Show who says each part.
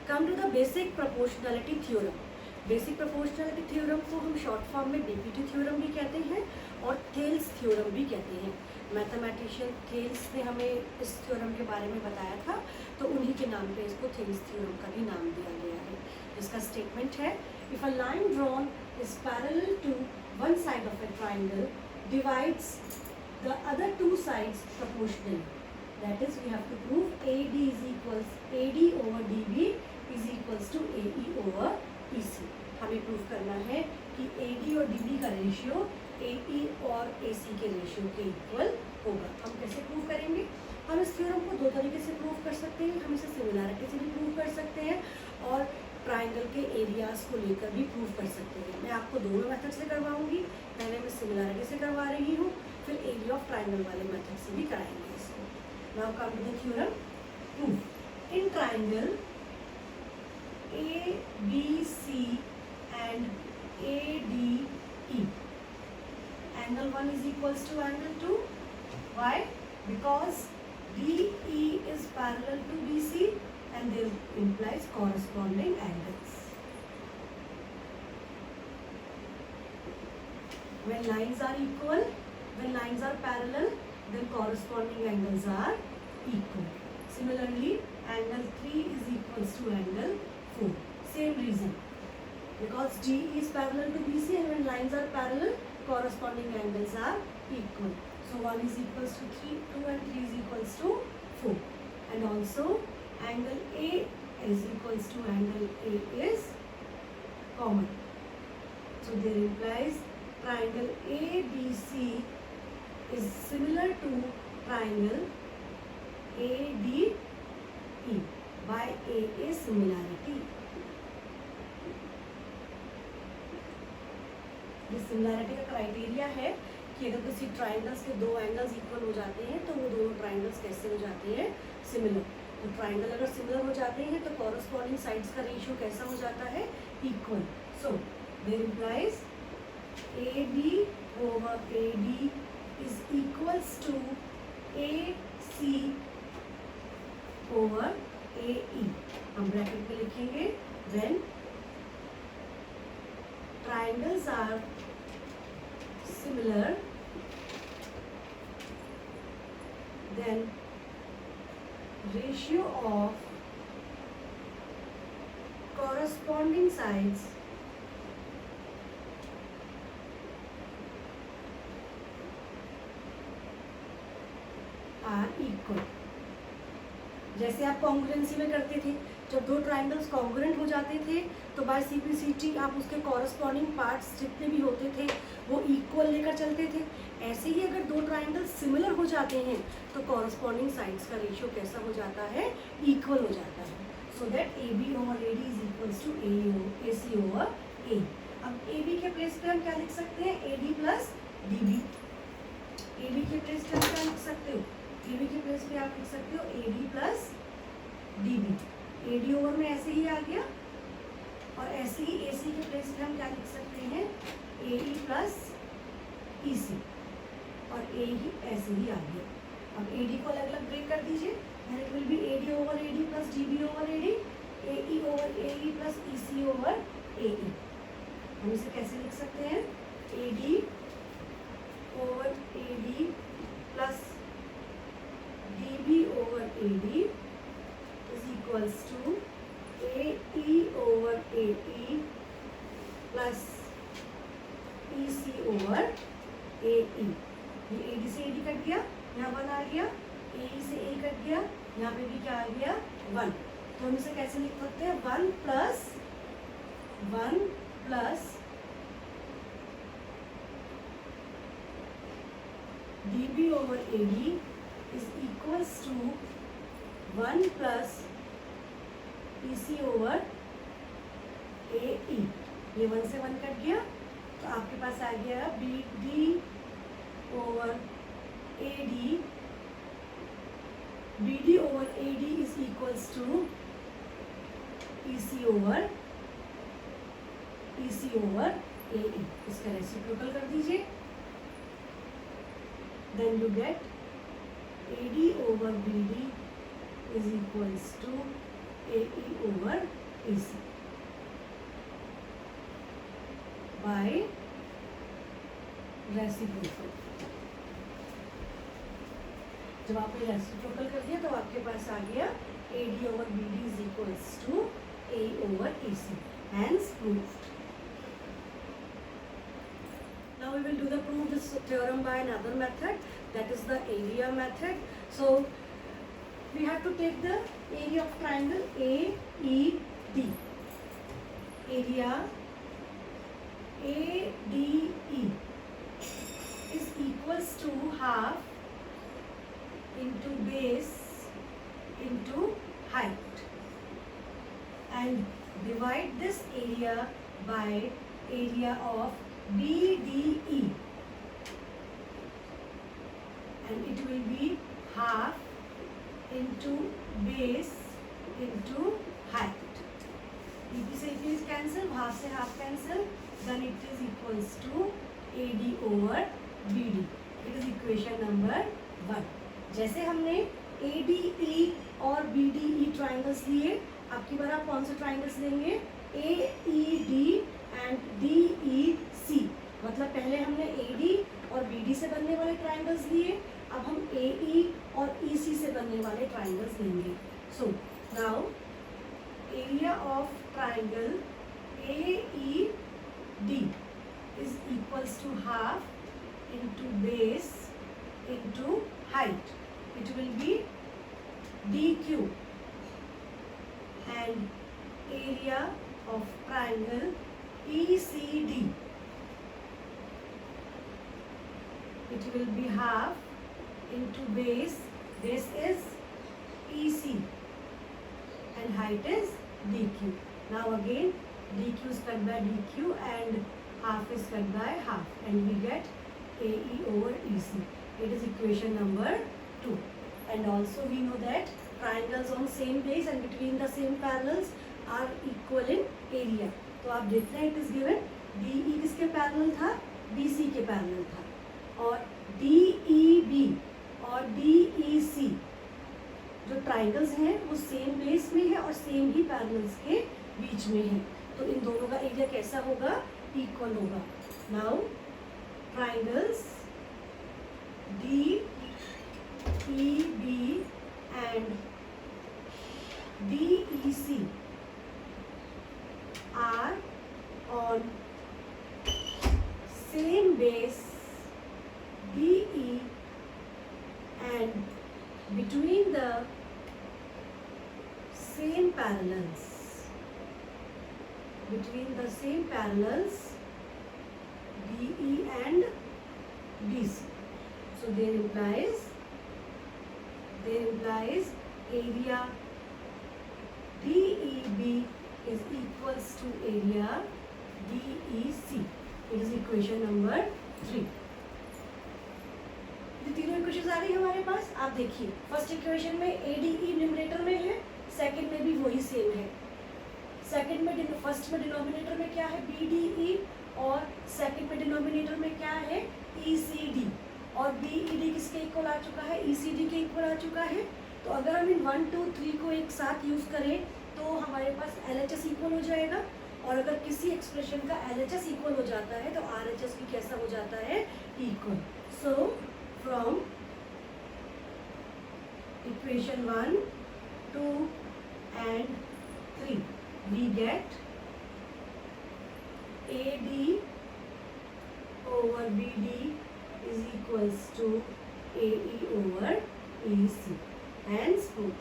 Speaker 1: Come to the basic proportionality theorem. Basic proportionality theorem को हम short form में BPT theorem भी कहते हैं और थेल्स थ्योरम भी कहते हैं। मैथमेटिशियन थेल्स ने हमें इस थ्योरम के बारे में बताया था, तो उन्हीं के नाम पे इसको थेल्स थ्योरम का भी नाम दिया गया है। इसका स्टेटमेंट है, if a line drawn is parallel to one side of a triangle divides the other two sides proportionally, that is we have to prove AD is equals AD over DB is equals to AE over EC। हमें prove करना है कि AD और DB का ratio AE और AC के ratio के equal होगा। हम कैसे प्रूव करेंगे? हम इस थ्योरम को दो तरीके से प्रूव कर सकते हैं। हम इसे सिमिलैरिटी से भी प्रूव कर सकते हैं और ट्राइंगल के एरियाज को लेकर भी प्रूव कर सकते हैं। मैं आपको दोनों मेथड से करवाऊंगी। पहले मैं सिमिलैरिटी से करवा रही हूँ, फिर एरिया ऑफ ट्राइंगल वाले मेथड से भी कराएंगे इसको। Now come to the theorem. Proof. In triangle ABC and ADE, angle 1 is equals to angle 2. Why? Because DE is parallel to BC and there implies corresponding angles. When lines are equal, when lines are parallel, then corresponding angles are equal. Similarly, angle 3 is equals to angle 4. Same reason. Because DE is parallel to BC and when lines are parallel, corresponding angles are equal. So 1 is equals to 3, 2 and 3 is equals to 4. And also angle A is equals to angle A is common. So there implies triangle ABC is similar to triangle ADE by AA similarity. ये similarity का criteria है कि अगर किसी triangles के दो angles equal हो जाते हैं तो वो दोनों ट्राइंगल्स कैसे हो जाते हैं? सिमिलर। तो ट्राइंगल अगर सिमिलर हो जाते हैं तो कॉरस्पॉन्डिंग साइड्स का रेशियो कैसा हो जाता है? Equal. So there implies AB over AD is equals to AC over AE। हम ब्रैकेट में लिखेंगे when triangles are similar then ratio of corresponding sides are equal. जैसे आप कॉन्ग्रुएंसी में करते थे, जब दो ट्राइंगल्स कॉन्ग्रुएंट हो जाते थे तो बाय सिम्प्लिसिटी आप उसके कॉरस्पॉन्डिंग पार्ट्स जितने भी होते थे वो इक्वल लेकर चलते थे। ऐसे ही अगर दो ट्राइंगल्स सिमिलर हो जाते हैं तो कॉरस्पॉन्डिंग साइड्स का रेशियो कैसा हो जाता है? इक्वल हो जाता है। So that AB over AD is equals to AC over A। अब AB के प्लेस पे हम क्या लिख सकते हैं? AD plus DB। AB के प्लेस पे हम क्या लिख सकते हो? AB के प्लेस पे आप लिख सकते हो AD plus DB। AD over में ऐसे ही आ गया और ऐसे ही AC के प्लेस पे हम क्या लिख सकते हैं? AE प्लस EC और AE ऐसे ही आ गया। अब AD को अलग अलग ब्रेक कर दीजिए and it will be AD over AD plus DB over AD, AE over AE plus EC over AE। हम इसे कैसे लिख सकते हैं? AD over AD plus DB over AD is equals to AE over AE plus EC over AE। ये AD से AD cut गया, यहाँ 1 आ गया, AE से A कट गया, यहाँ पे भी क्या आ गया? 1। तो हम इसे कैसे लिख सकते हैं? 1 plus DB over AD is equals to 1 plus EC over AE। ये 1 से 1 कट गया तो आपके पास आ गया BD over AD। BD over AD is equals to EC over AE। इसका रेसिप्रोकल कर दीजिए, then you get AD over BD is equals to AE over AC by reciprocal. जब आपने रेसिप्रोकल कर दिया तो आपके पास आ गया AD over BD is equals to AE over AC, hence proved. Now we will do the prove this theorem by another method, that is the area method. So we have to take the area of triangle AED. Area ADE is equals to half into base into height, and divide this area by area of BDE, and it will be half into base into height. EP से EP is cancel, half से half cancel, then it is equals to AD over BD. It is equation number 1. जैसे हमने ADE और BDE triangles लिए, अब की बार आप कौन से ट्राइंगल्स लेंगे? AED and DEC। मतलब पहले हमने AD और BD से बनने वाले ट्राइंगल्स लिए, अब हम AE और EC से बनने वाले ट्राइंगल्स लेंगे। So now area of triangle AED is equals to half into base into height. It will be DQ, and area of triangle ECD, it will be half into base is EC and height is DQ. Now again DQ is cut by DQ and half is cut by half, and we get AE over EC. It is equation number 2. And also we know that triangles on same base and between the same parallels are equal in area. तो आप देखते हैं it is given DE किसके parallel था? BC के parallel था, और DEB और DEC जो ट्राइंगल्स हैं वो सेम बेस में है और सेम ही पैरेलल्स के बीच में है, तो इन दोनों का एरिया कैसा होगा? इक्वल होगा। Now triangles DEB and DEC are on same base DE, and between the same parallels, DE and BC. So there implies area DEB is equals to area DEC. It is equation number 3. ये तीनों equations आ रही है हमारे पास। आप देखिए first equation में ADE numerator में है, सेकंड में भी वही सेम है। सेकंड में फर्स्ट में डिनोमिनेटर में क्या है? BDE, और सेकंड में डिनोमिनेटर में क्या है? ECD, और BED किसके इक्वल आ चुका है? ECD के इक्वल आ चुका है। तो अगर हम इन 1, 2, 3 को एक साथ यूज़ करें तो हमारे पास LHS इक्वल हो जाएगा, और अगर किसी एक्सप्रेशन का LHS इक्वल हो जाता है तो RHS भी कैसा हो जाता है? Equal. So from equation 1, 2 and 3 we get AD over BD is equals to AE over EC, hence proof.